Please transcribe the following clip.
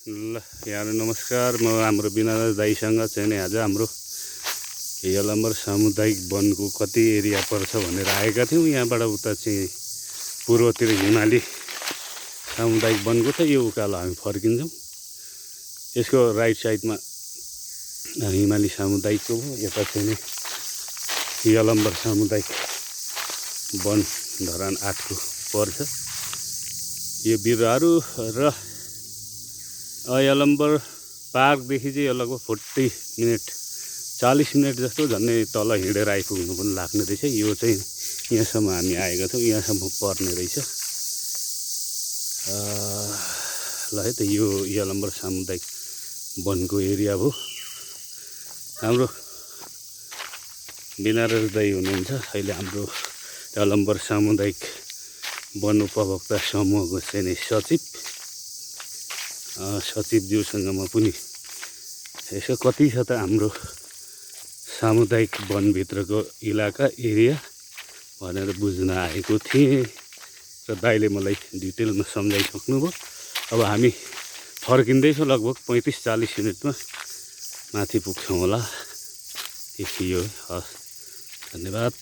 ल यहाँ नमस्कार, म हाम्रो बिनाराज दाईसँग चाहिँ नि आज हाम्रो यलम्बर सामुदायिक वनको कति एरिया पर्छ भनेर आएका थियौँ। यहाँबाट उता चाहिँ पूर्वतिर हिमाली सामुदायिक वनको छ, यो उकालो हामी फर्किन्छौँ। यसको राइट साइडमा हिमाली सामुदायिकको हो, यता चाहिँ नि यलम्बर सामुदायिक वन धरान 8 को पर्छ। यो बिरुवाहरू र यलम्बर पार्कदेखि चाहिँ यो लगभग 40 मिनट जस्तो झन्डै तल हिँडेर आइपुग्नु पनि लाग्ने रहेछ। यो चाहिँ यहाँसम्म हामी आएका थियौँ, यहाँसम्म पर्ने रहेछ। ल है त, यो यलम्बर सामुदायिक वनको एरिया हो। हाम्रो बिनाराज दाई हुनुहुन्छ अहिले हाम्रो यलम्बर सामुदायिक वन उपभोक्ता समूहको चाहिँ सचिव। सचिवज्यूसँग म पनि यसो कति छ त हाम्रो सामुदायिक वनभित्रको इलाका एरिया भनेर बुझ्न आएको थिएँ र दाइले मलाई डिटेलमा सम्झाइसक्नुभयो। अब हामी फर्किँदैछौँ, लगभग 35-40 मिनटमा माथि पुग्छौँ होला। यो हस्, धन्यवाद।